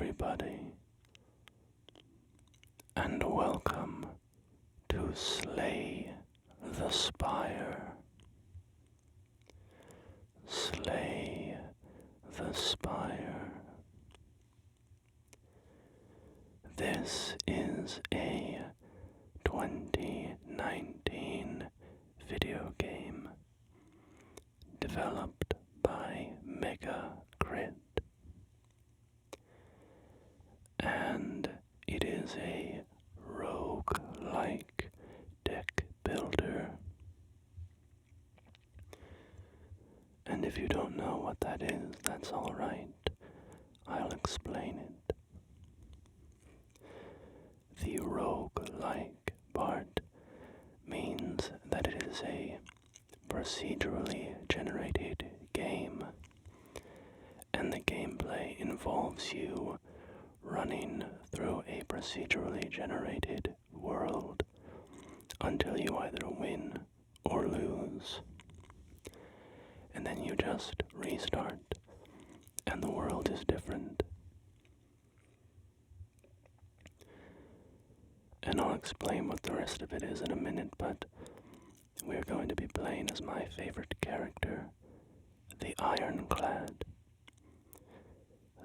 everybody, and welcome to Slay the Spire. Slay the Spire. This is a 2019 video game developed by Mega Crit, and it is a roguelike deck builder. And if you don't know what that is, that's alright. I'll explain it. The roguelike part means that it is a procedurally generated game, and the gameplay involves you running through a procedurally generated world until you either win or lose. And then you just restart, and the world is different. And I'll explain what the rest of it is in a minute, but we're going to be playing as my favorite character, the Ironclad.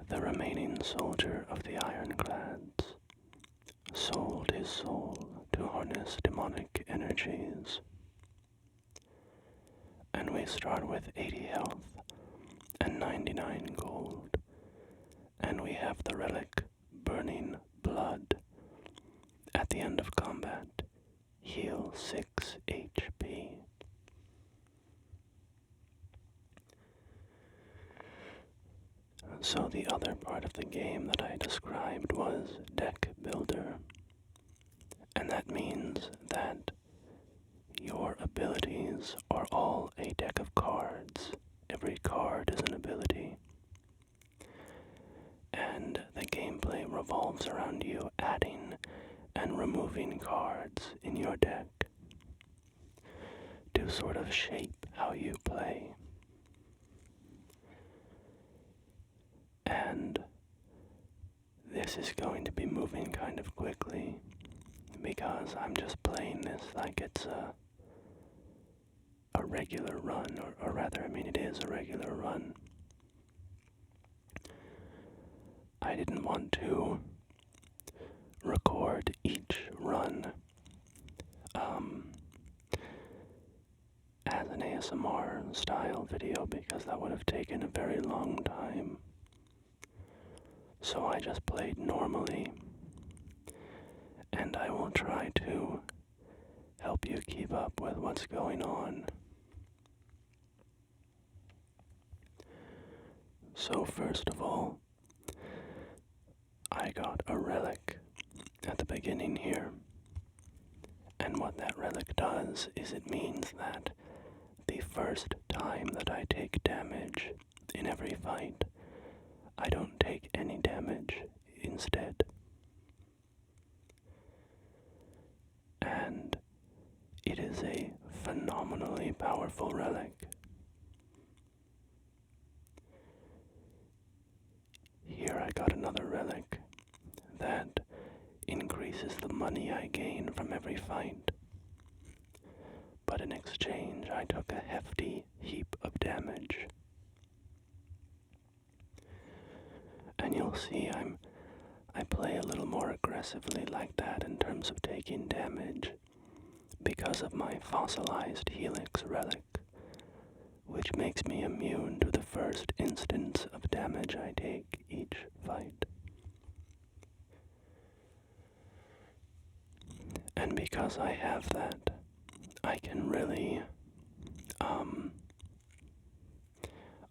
The remaining soldier of the Ironclads sold his soul to harness demonic energies. And we start with 80 health and 99 gold. And we have the relic Burning Blood. At the end of combat, heal 6 HP. So the other part of the game that I described was deck builder. And that means that your abilities are all a deck of cards. Every card is an ability. And the gameplay revolves around you adding and removing cards in your deck to sort of shape how you play. And this is going to be moving kind of quickly because I'm just playing this like it's a regular run, or rather, it is a regular run. I didn't want to record each run as an ASMR style video because that would have taken a very long time. So I just played normally, and I will try to help you keep up with what's going on. So first of all, I got a relic at the beginning here, and what that relic does is it means that the first time that I take damage in every fight, I don't take any damage instead. And it is a phenomenally powerful relic. Here I got another relic that increases the money I gain from every fight. But in exchange, I took a hefty heap of damage. And you'll see I play a little more aggressively like that in terms of taking damage because of my fossilized helix relic, which makes me immune to the first instance of damage I take each fight. And because I have that, I can really,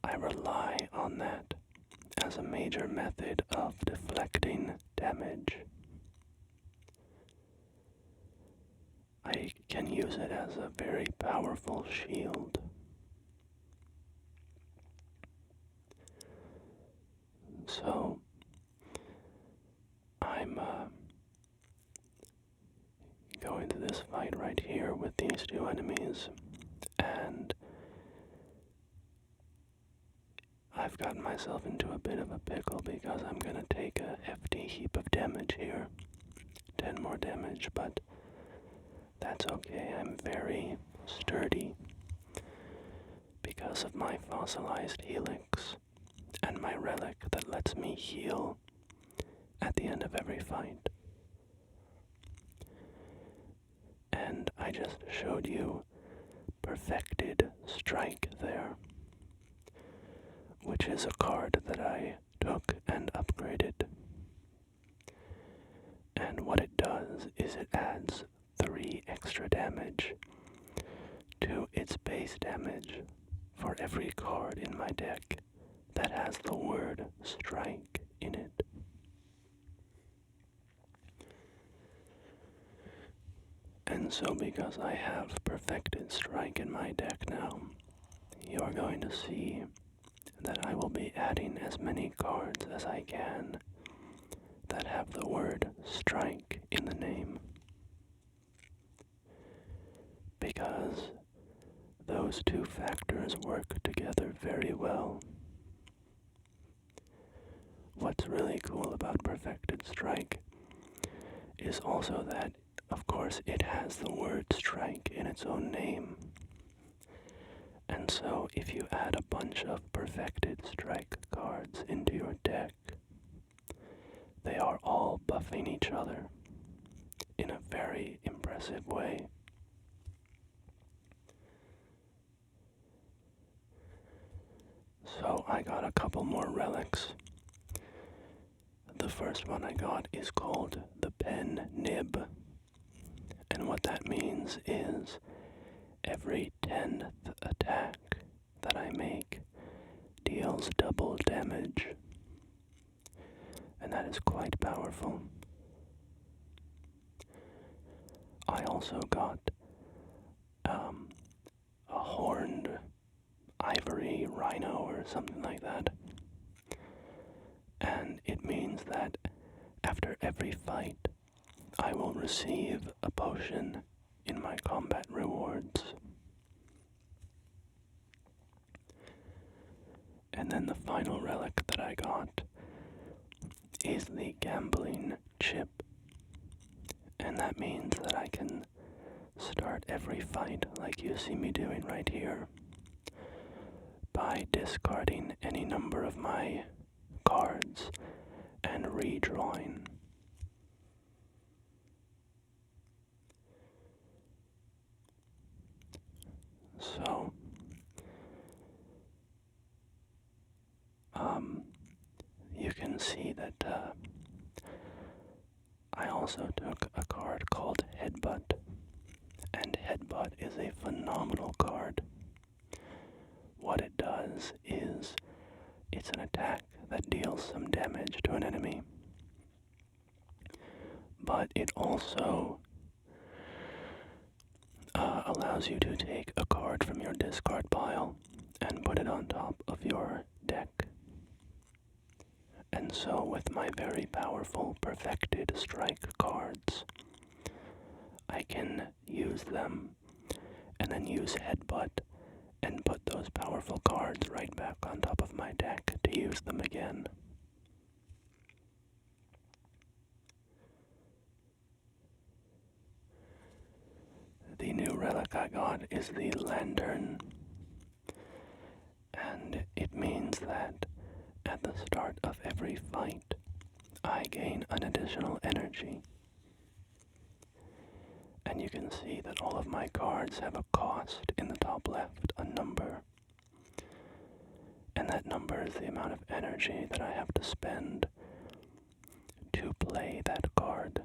I rely on that as a major method of deflecting damage. I can use it as a very powerful shield. So, I'm going to this fight right here with these two enemies, and I've I've gotten myself into a bit of a pickle because I'm gonna take a hefty heap of damage here. 10 more damage, but that's okay. I'm very sturdy because of my fossilized helix and my relic that lets me heal at the end of every fight. And I just showed you Perfected Strike there, which is a card that I took and upgraded. And what it does is it adds 3 extra damage to its base damage for every card in my deck that has the word strike in it. And so because I have Perfected Strike in my deck now, you're going to see that I will be adding as many cards as I can that have the word strike in the name. Because those two factors work together very well. What's really cool about Perfected Strike is also that, of course, it has the word strike in its own name. And so if you add a bunch of Perfected Strike cards into your deck, they are all buffing each other in a very impressive way. So I got a couple more relics. The first one I got is called the Pen Nib. And what that means is every 10th attack that I make deals double damage. And that is quite powerful. I also got a horned ivory rhino or something like that. And it means that after every fight, I will receive a potion in my combat rewards. And then the final relic that I got is the gambling chip. And that means that I can start every fight like you see me doing right here by discarding any number of my cards and redrawing. So, you can see that I also took a card called Headbutt, and Headbutt is a phenomenal card. What it does is it's an attack that deals some damage to an enemy, but it also allows you to take a card from your discard pile and put it on top of your deck. And so with my very powerful Perfected Strike cards, I can use them and then use Headbutt and put those powerful cards right back on top of my deck to use them again. The new relic I got is the Lantern, and it means that at the start of every fight, I gain an additional energy. And you can see that all of my cards have a cost in the top left, a number. And that number is the amount of energy that I have to spend to play that card.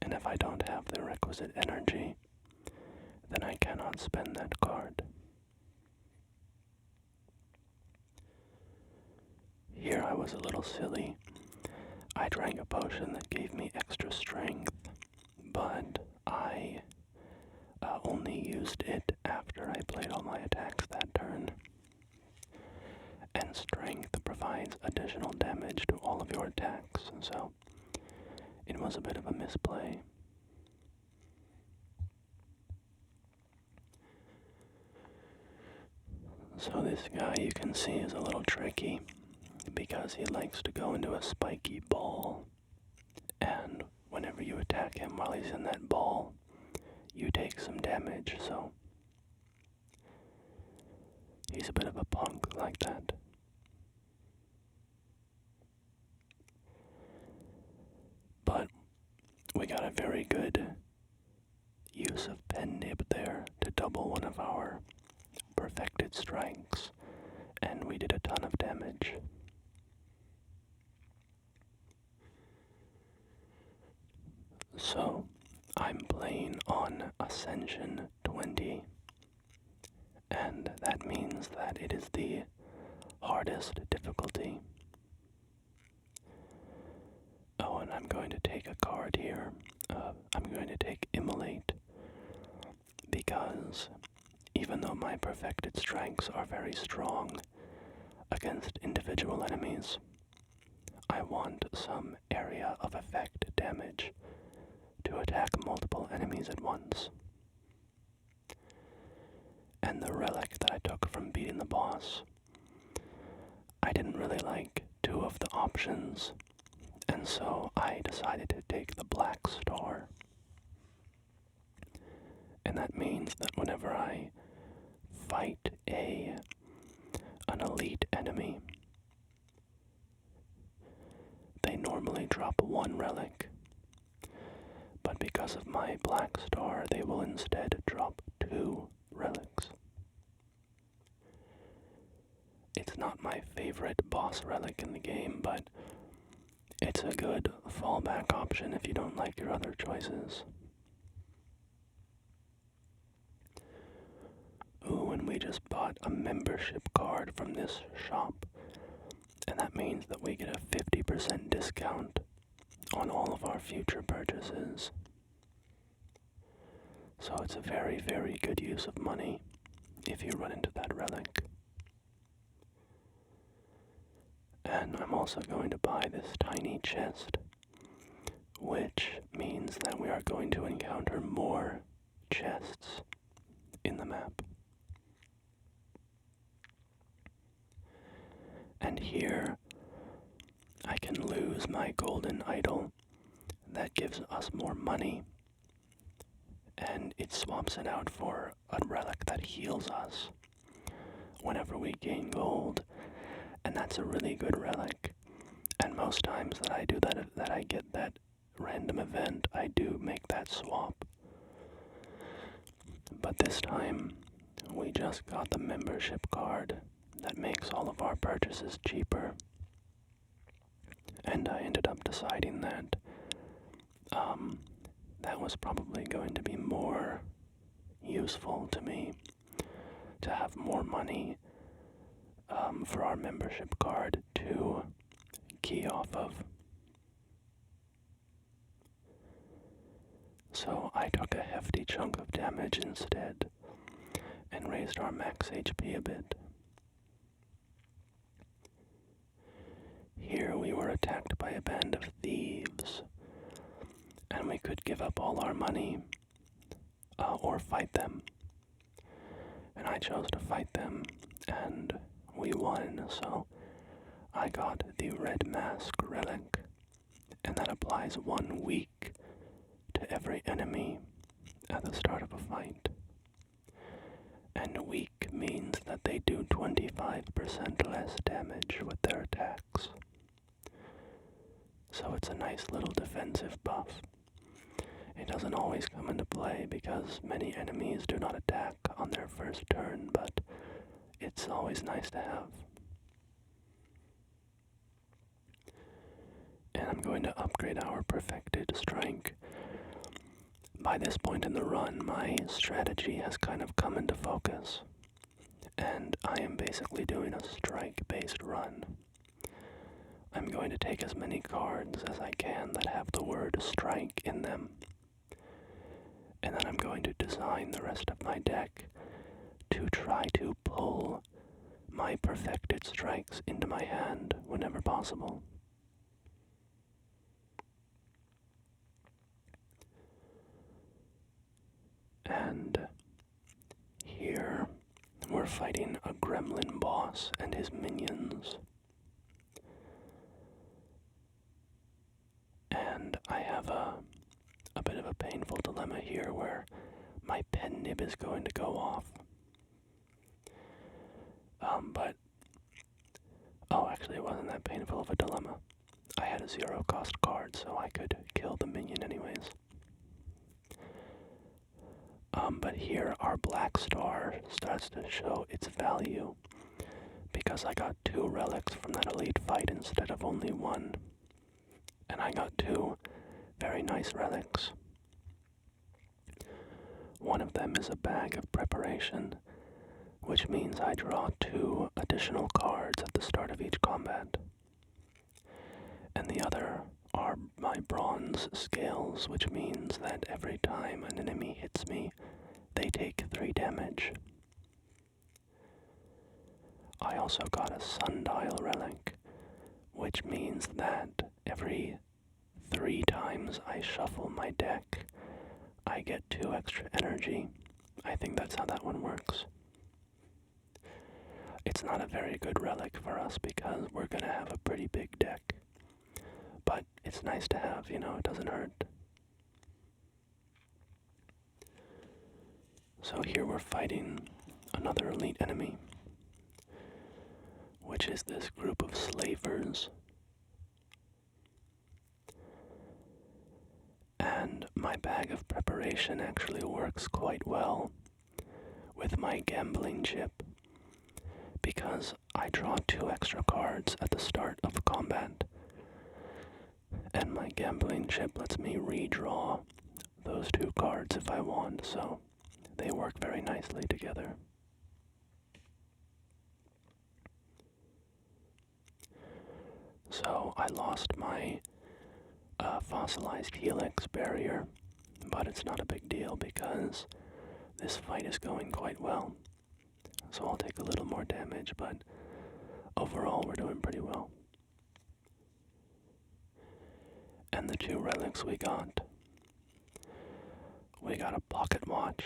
And if I don't have the requisite energy, then I cannot spend that card. Here I was a little silly. I drank a potion that gave me extra strength, but I only used it after I played all my attacks that turn. And strength provides additional damage to all of your attacks, so it was a bit of a misplay. So this guy, you can see, is a little tricky because he likes to go into a spiky ball, and whenever you attack him while he's in that ball, you take some damage, so he's a bit of a punk like that. But we got a very good use of pen nib there to double one of our perfected strikes, and we did a ton of damage. So, I'm playing on Ascension 20, and that means that it is the hardest difficulty. Oh, and I'm going to take a card here. I'm going to take Immolate, because even though my perfected strikes are very strong against individual enemies, I want some area of effect damage to attack multiple enemies at once. And the relic that I took from beating the boss, I didn't really like two of the options, and so I decided to take the black star. And that means that whenever I fight an elite enemy, they normally drop one relic, but because of my black star, they will instead drop two relics. It's not my favorite boss relic in the game, but it's a good fallback option if you don't like your other choices. Ooh, and we just bought a membership card from this shop, and that means that we get a 50% discount on all of our future purchases. So it's a very, very good use of money if you run into that relic. And I'm also going to buy this tiny chest, which means that we are going to encounter more chests in the map. And here, I can lose my golden idol. That gives us more money, and it swaps it out for a relic that heals us whenever we gain gold, and that's a really good relic. And most times that I do that I get that random event, I do make that swap. But this time, we just got the membership card that makes all of our purchases cheaper. And I ended up deciding that that was probably going to be more useful to me to have more money for our membership card to key off of. So I took a hefty chunk of damage instead and raised our max HP a bit. Here we were attacked by a band of thieves, and we could give up all our money or fight them. And I chose to fight them, and we won, so I got the Red Mask Relic, and that applies 1 week to every enemy at the start of a fight. And weak means that they do 25% less damage with their attacks. So it's a nice little defensive buff. It doesn't always come into play because many enemies do not attack on their first turn, but it's always nice to have. And I'm going to upgrade our perfected strike. By this point in the run, my strategy has kind of come into focus, and I am basically doing a strike-based run. I'm going to take as many cards as I can that have the word strike in them, and then I'm going to design the rest of my deck to try to pull my perfected strikes into my hand whenever possible. And here we're fighting a gremlin boss and his minions. And I have a bit of a painful dilemma here where my pen nib is going to go off. Actually it wasn't that painful of a dilemma. I had a 0 cost card, so I could kill the minion anyways. But here our black star starts to show its value because I got 2 relics from that elite fight instead of only 1. And I got 2 very nice relics. One of them is a bag of preparation, which means I draw 2 additional cards at the start of each combat. And the other are my bronze scales, which means that every time an enemy hits me, they take 3 damage. I also got a sundial relic, which means that every 3 times I shuffle my deck, I get 2 extra energy. I think that's how that one works. It's not a very good relic for us because we're gonna have a pretty big deck. But it's nice to have, you know, it doesn't hurt. So here we're fighting another elite enemy, which is this group of slavers. And my bag of preparation actually works quite well with my gambling chip because I draw 2 extra cards at the start of combat. And my gambling chip lets me redraw those 2 cards if I want, so they work very nicely together. So I lost my fossilized helix barrier, but it's not a big deal because this fight is going quite well. So I'll take a little more damage, but overall we're doing pretty well. And the 2 relics we got a pocket watch,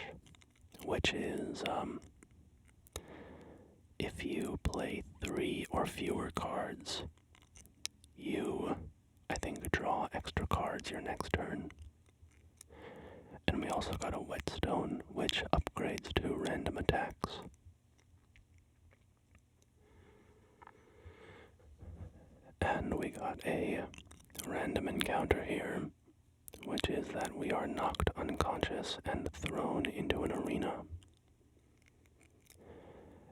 which is if you play 3 or fewer cards, you, I think, draw extra cards your next turn. And we also got a whetstone, which upgrades to random attacks. And we got a random encounter here, which is that we are knocked unconscious and thrown into an arena.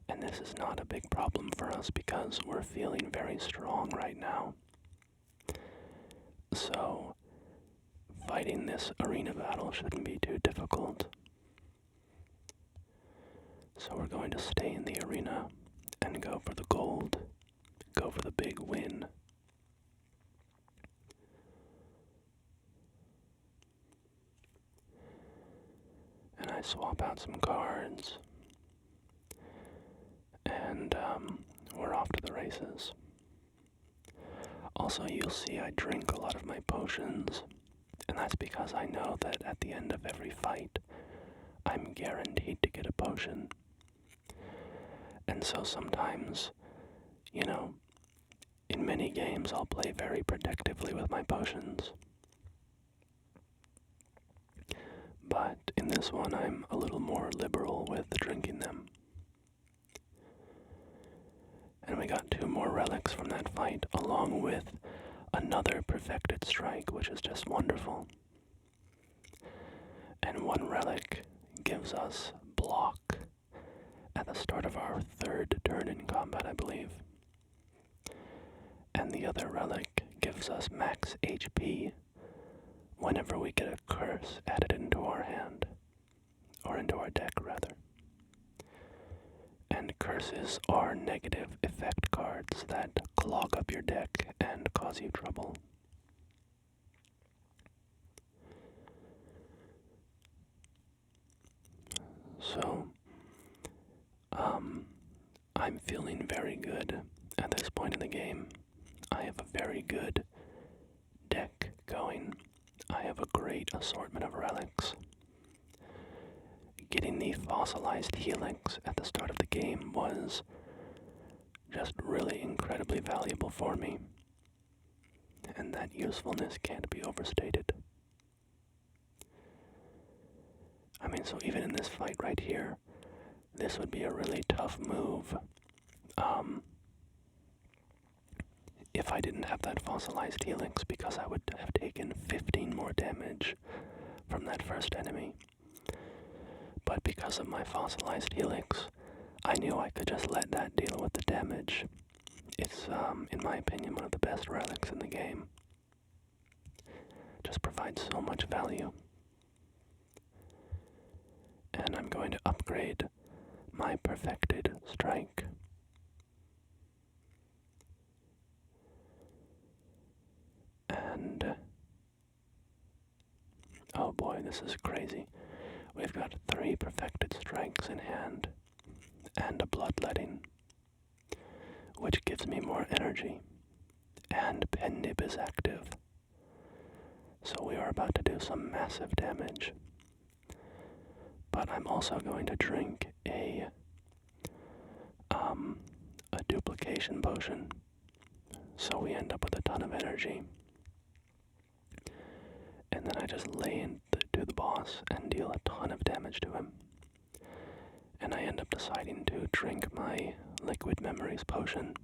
And this is not a big problem for us because we're feeling very strong right now. So, fighting this arena battle shouldn't be too difficult. So we're going to stay in the arena and go for the gold, go for the big win. And I swap out some cards, and we're off to the races. Also, you'll see I drink a lot of my potions, and that's because I know that at the end of every fight, I'm guaranteed to get a potion. And so sometimes, you know, in many games I'll play very protectively with my potions. But in this one I'm a little more liberal with drinking them. And we got 2 more relics from that fight, along with another perfected strike, which is just wonderful. And 1 relic gives us block at the start of our 3rd turn in combat, I believe. And the other relic gives us max HP whenever we get a curse added into our hand, or into our deck rather. And curses are negative effect cards that clog up your deck and cause you trouble. So, I'm feeling very good at this point in the game. I have a very good deck going. I have a great assortment of relics. getting the fossilized helix at the start of the game was just really incredibly valuable for me, and that usefulness can't be overstated. I mean, so even in this fight right here, this would be a really tough move. If I didn't have that fossilized helix, because I would have taken 15 more damage from that first enemy. But because of my fossilized helix, I knew I could just let that deal with the damage. It's, in my opinion, one of the best relics in the game. Just provides so much value. And I'm going to upgrade my perfected strike. And oh boy, this is crazy. We've got 3 perfected strikes in hand and a bloodletting, which gives me more energy, and pen nib is active. So we are about to do some massive damage. But I'm also going to drink a duplication potion, so we end up with a ton of energy. And then I just lay into the boss and deal a ton of damage to him. And I end up deciding to drink my liquid memories potion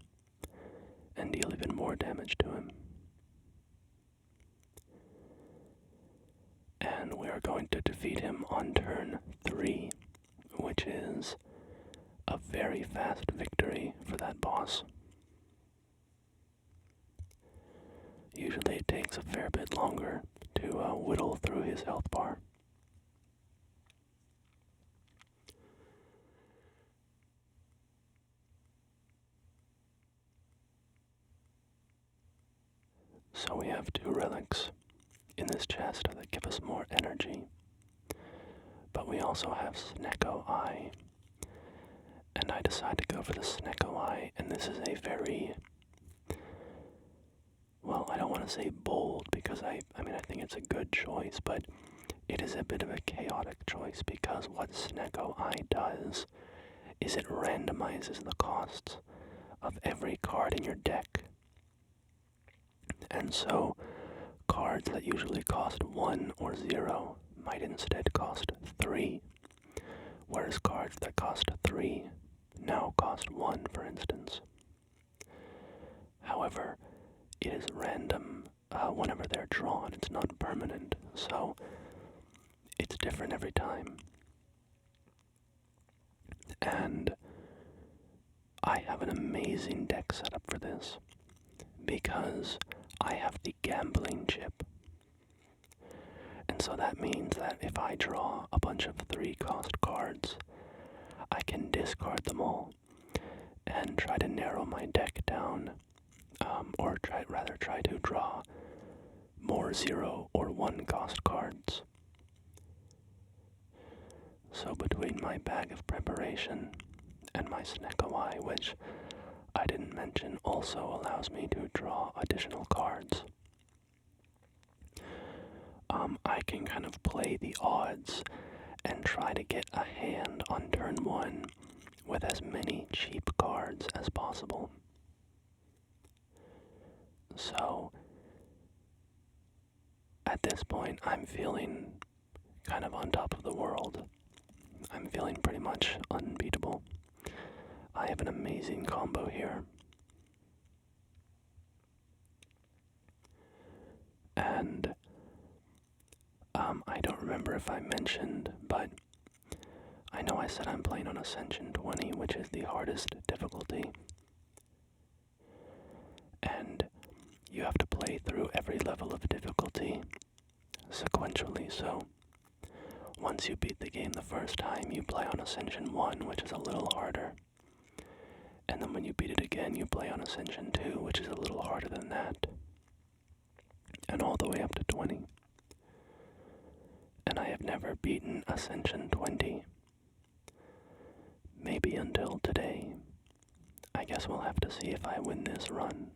and deal even more damage to him. And we are going to defeat him on turn 3, which is a very fast victory for that boss. Usually it takes a fair bit longer to whittle through his health bar. So we have 2 relics in this chest that give us more energy. But we also have Sneako Eye. And I decide to go for the Sneako Eye, and this is a very, well, I don't want to say bold, because I think it's a good choice, but it is a bit of a chaotic choice, because what Sneako Eye does is it randomizes the costs of every card in your deck. And so, cards that usually cost 1 or 0 might instead cost 3, whereas cards that cost 3 now cost 1, for instance. However, it is random whenever they're drawn. It's not permanent, so it's different every time. And I have an amazing deck setup for this, because I have the gambling chip. And so that means that if I draw a bunch of 3-cost cards, I can discard them all and try to narrow my deck down, or try to draw more 0 or 1-cost cards. So between my bag of preparation and my Sneako Eye, which I didn't mention also allows me to draw additional cards, I can kind of play the odds and try to get a hand on turn 1 with as many cheap cards as possible. So, at this point, I'm feeling kind of on top of the world. I'm feeling pretty much unbeatable. I have an amazing combo here. And I don't remember if I mentioned, but I know I said I'm playing on Ascension 20, which is the hardest difficulty. And you have to play through every level of difficulty sequentially, so once you beat the game the first time, you play on Ascension 1, which is a little harder. And then when you beat it again, you play on Ascension 2, which is a little harder than that. And all the way up to 20. And I have never beaten Ascension 20. Maybe until today. I guess we'll have to see if I win this run.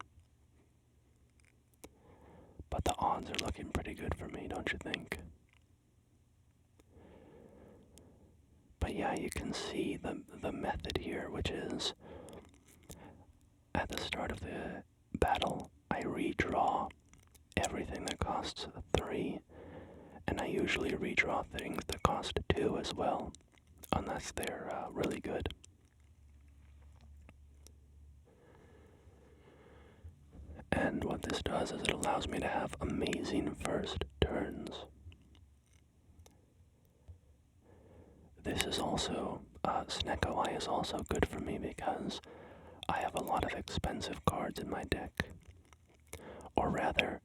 But the odds are looking pretty good for me, don't you think? yeah, you can see the method here, which is at the start of the battle, I redraw everything that costs 3, and I usually redraw things that cost 2 as well, unless they're really good. And what this does is it allows me to have amazing first turns. This is also, Sneako is also good for me because I have a lot of expensive cards in my deck. Or rather,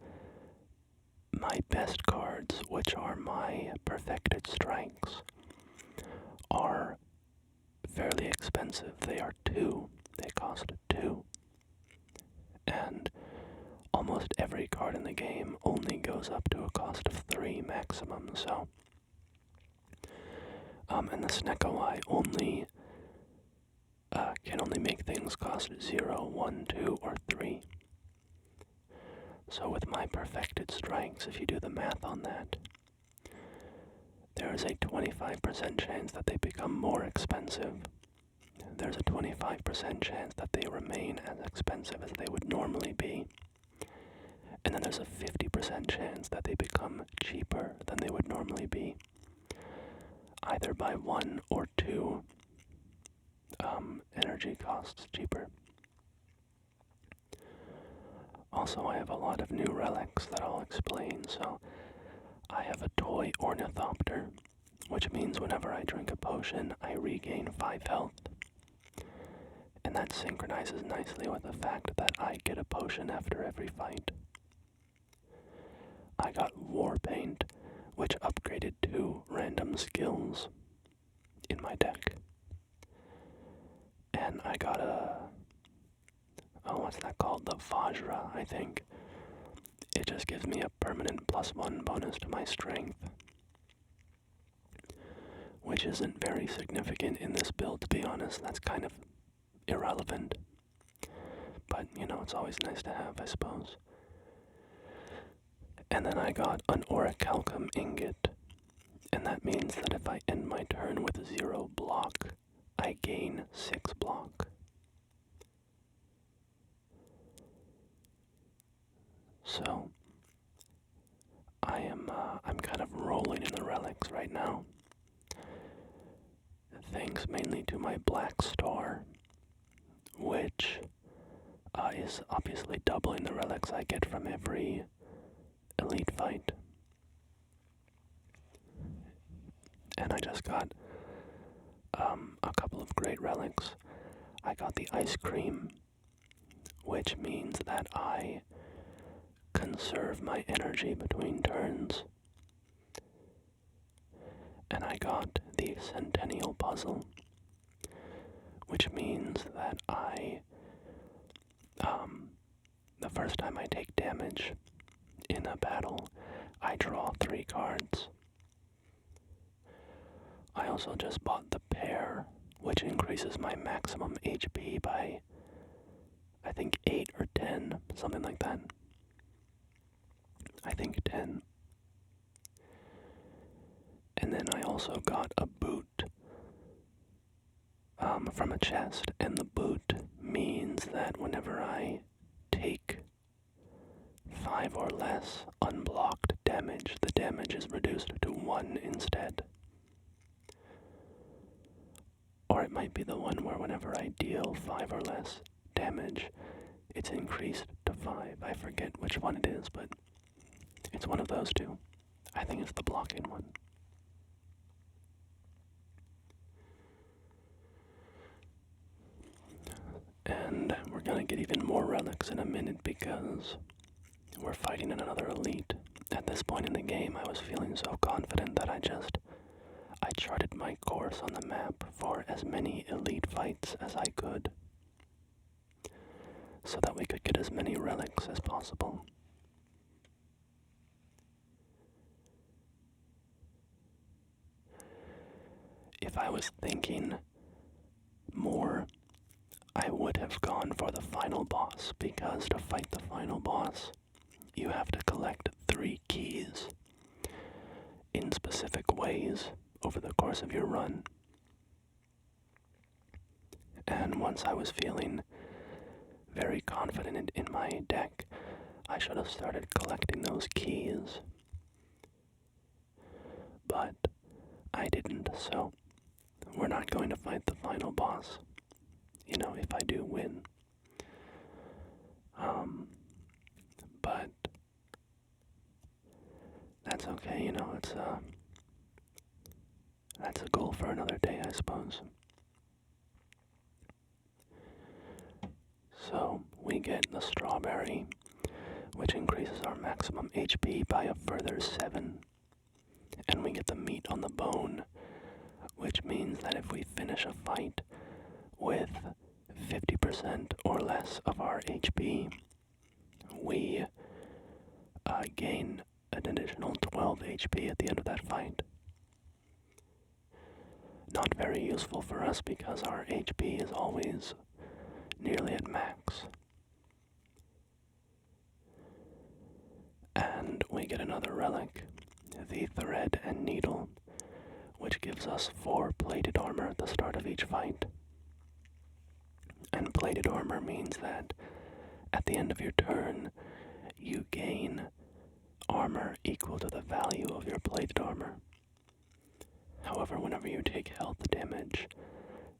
my best cards, which are my perfected strikes, are fairly expensive. They are 2. They cost 2. And almost every card in the game only goes up to a cost of 3 maximum, so... and the Sneako only can only make things cost 0, 1, 2, or 3. So with my perfected strikes, if you do the math on that, there is a 25% chance that they become more expensive. There's a 25% chance that they remain as expensive as they would normally be. And then there's a 50% chance that they become cheaper than they would normally be, either by 1 or 2 energy costs cheaper. Also, I have a lot of new relics that I'll explain. So I have a toy ornithopter, which means whenever I drink a potion, I regain 5 health. And that synchronizes nicely with the fact that I get a potion after every fight. I got Warpaint, which upgraded 2 random skills in my deck. And I got what's that called? The Vajra, I think. It just gives me a permanent +1 bonus to my strength, which isn't very significant in this build, to be honest. That's kind of irrelevant. But, you know, it's always nice to have, I suppose. And then I got an Orichalcum Ingot, and that means that if I end my turn with 0 block, I gain 6 block. So, I'm kind of rolling in the relics right now. Thanks mainly to my Black Star, which is obviously doubling the relics I get from every elite fight. And I just got a couple of great relics. I got the Ice Cream, which means that I conserve my energy between turns. And I got the Centennial Puzzle, which means that the first time I take damage in a battle, I draw 3 cards. I also just bought the Pear, which increases my maximum HP by, I think, 8 or 10, something like that. I think 10. And then I also got a boot from a chest, and the boot means that whenever I take 5 or less unblocked damage, the damage is reduced to 1 instead. Or it might be the one where whenever I deal 5 or less damage, it's increased to 5. I forget which one it is, but it's one of those two. I think it's the blocking one. And we're gonna get even more relics in a minute because we're fighting in another elite. At this point in the game, I was feeling so confident that I charted my course on the map for as many elite fights as I could, so that we could get as many relics as possible. If I was thinking more, I would have gone for the final boss, because to fight the final boss, you have to collect 3 keys in specific ways over the course of your run. And once I was feeling very confident in my deck, I should have started collecting those keys. But I didn't, so we're not going to fight the final boss. You know, if I do win. But that's okay, you know, that's a goal for another day, I suppose. So, we get the strawberry, which increases our maximum HP by a further 7. And we get the meat on the bone, which means that if we finish a fight with 50% or less of our HP, we gain an additional 12 HP at the end of that fight. Not very useful for us because our HP is always nearly at max. And we get another relic, the thread and needle, which gives us 4 plated armor at the start of each fight. And plated armor means that at the end of your turn, you gain armor equal to the value of your plated armor. However, whenever you take health damage,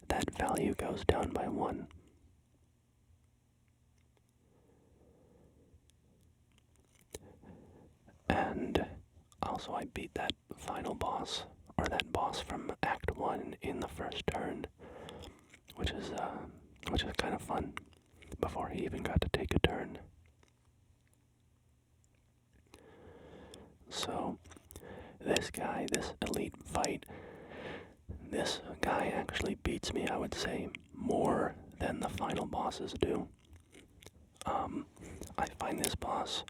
that value goes down by 1. And also I beat that final boss, or that boss from Act 1 in the first turn, which is kind of fun, before he even got to take a turn. So, this guy, this elite fight, this guy actually beats me, I would say, more than the final bosses do. I find this boss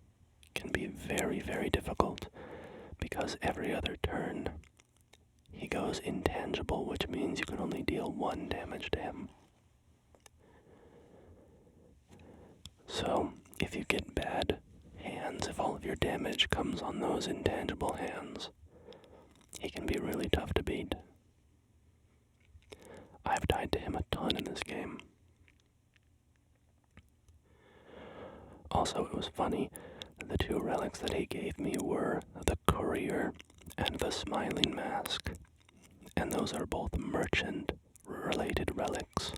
can be very, very difficult, because every other turn he goes intangible, which means you can only deal 1 damage to him. So, if you get bad hands, if all of your damage comes on those intangible hands, he can be really tough to beat. I've died to him a ton in this game. Also, it was funny, the 2 relics that he gave me were the Courier and the Smiling Mask, and those are both merchant-related relics.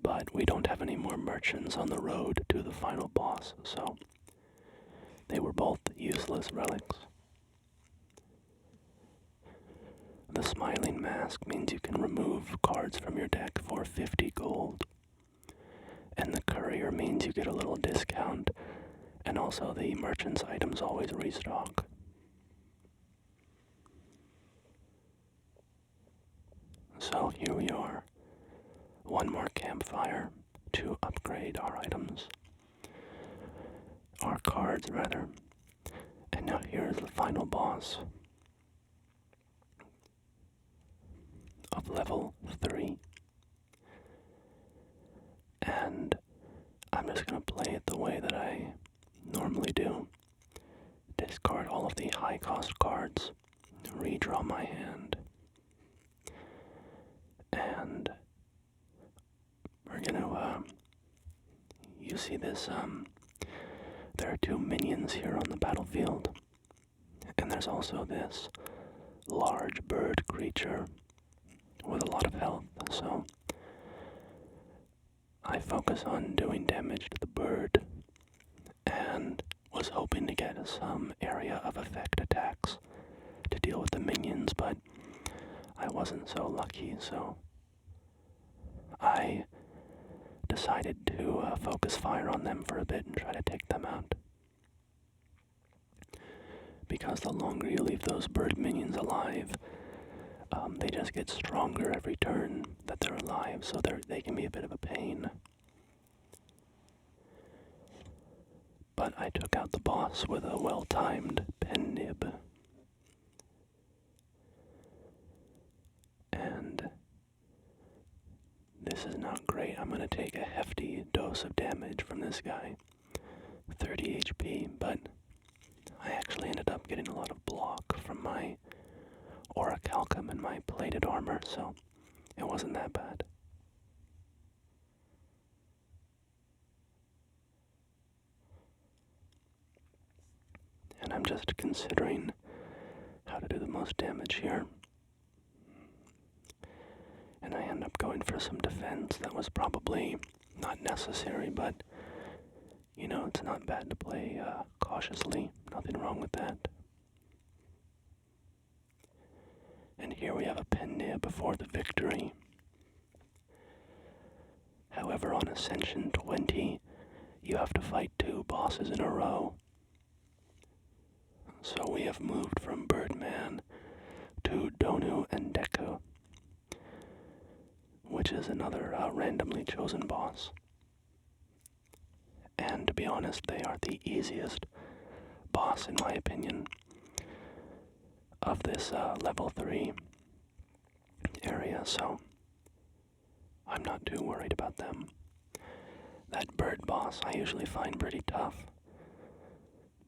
But we don't have any more merchants on the road to the final boss, so they were both useless relics. The Smiling Mask means you can remove cards from your deck for 50 gold. And the Courier means you get a little discount, and also the merchant's items always restock. So here we are. 1 more campfire to upgrade our items. Our cards, rather. And now here's the final boss of level 3. And I'm just going to play it the way that I normally do. Discard all of the high cost cards, redraw my hand, and we're going to, you see this, there are 2 minions here on the battlefield, and there's also this large bird creature with a lot of health, so I focus on doing damage to the bird, and was hoping to get some area of effect attacks to deal with the minions, but I wasn't so lucky, so I decided to focus fire on them for a bit and try to take them out. Because the longer you leave those bird minions alive, they just get stronger every turn that they're alive, so they can be a bit of a pain. But I took out the boss with a well-timed pen nib. And this is not great. I'm going to take a hefty dose of damage from this guy. 30 HP, but I actually ended up getting a lot of block from my orichalcum and my plated armor, so it wasn't that bad. I'm just considering how to do the most damage here. And I end up going for some defense that was probably not necessary, but, you know, it's not bad to play cautiously. Nothing wrong with that. And here we have a Pendia before the victory. However, on Ascension 20, you have to fight 2 bosses in a row. So we have moved from Birdman to Donu and Deku, which is another randomly chosen boss. And to be honest, they are the easiest boss, in my opinion, of this level 3 area, so I'm not too worried about them. That bird boss I usually find pretty tough,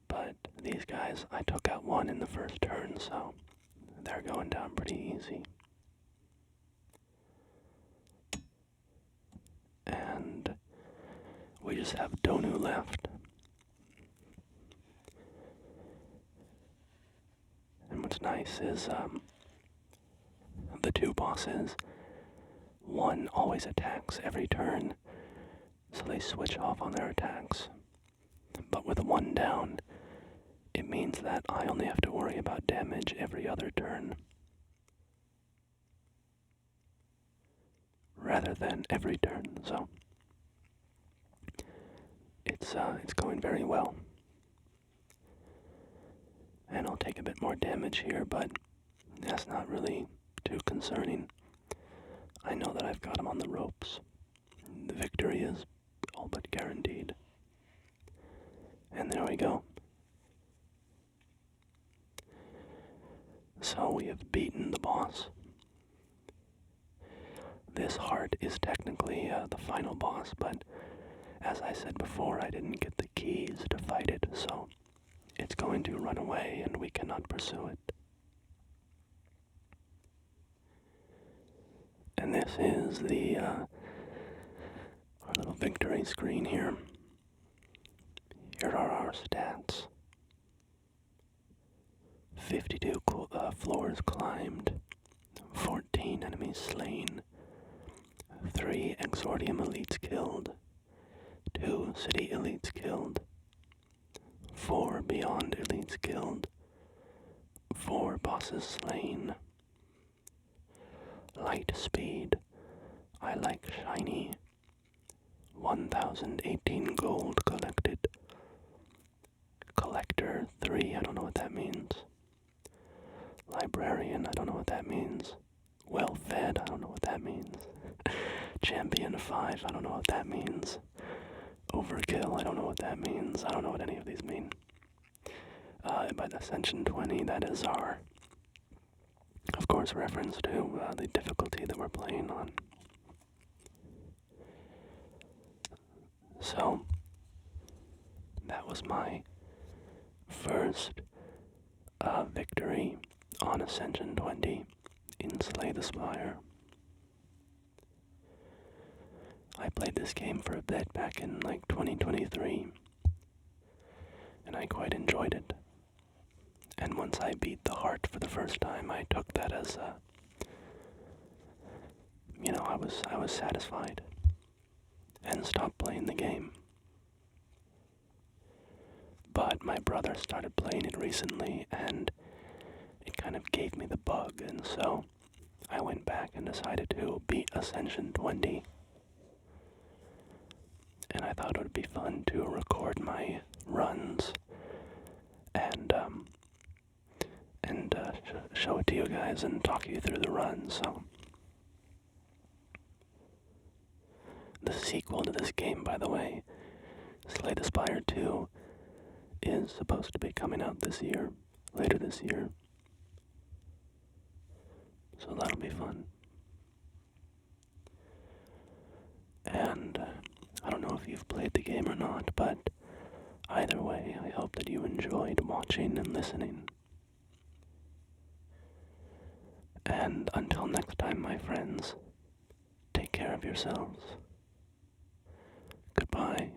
but these guys, I took out one in the first turn, so they're going down pretty easy. And we just have Donu left. And what's nice is the 2 bosses, one always attacks every turn, so they switch off on their attacks. But with 1 down, it means that I only have to worry about damage every other turn, rather than every turn, so it's going very well. And I'll take a bit more damage here, but that's not really too concerning. I know that I've got him on the ropes. The victory is all but guaranteed. And there we go. So we have beaten the boss. This heart is technically the final boss, but as I said before, I didn't get the keys to fight it, so it's going to run away and we cannot pursue it. And this is the our little victory screen here. Here are our stats. 52 floors climbed, 14 enemies slain, 3 Exordium elites killed, 2 city elites killed, 4 beyond elites killed, 4 bosses slain. Light speed, I like shiny, 1018 gold collected. Collector 3, I don't know what that means. Librarian, I don't know what that means. Well fed, I don't know what that means. Champion 5, I don't know what that means. Overkill, I don't know what that means. I don't know what any of these mean. But Ascension 20, that is our, of course, reference to the difficulty that we're playing on. So, that was my first victory on Ascension 20 in Slay the Spire. I played this game for a bit back in like 2023, and I quite enjoyed it. And once I beat the heart for the first time, I took that as I was satisfied and stopped playing the game. But my brother started playing it recently, and it kind of gave me the bug, and so I went back and decided to beat Ascension 20. And I thought it would be fun to record my runs and show it to you guys and talk you through the run. So the sequel to this game, by the way, Slay the Spire 2, is supposed to be coming out this year, later this year. So that'll be fun. And I don't know if you've played the game or not, but either way, I hope that you enjoyed watching and listening. And until next time, my friends, take care of yourselves. Goodbye.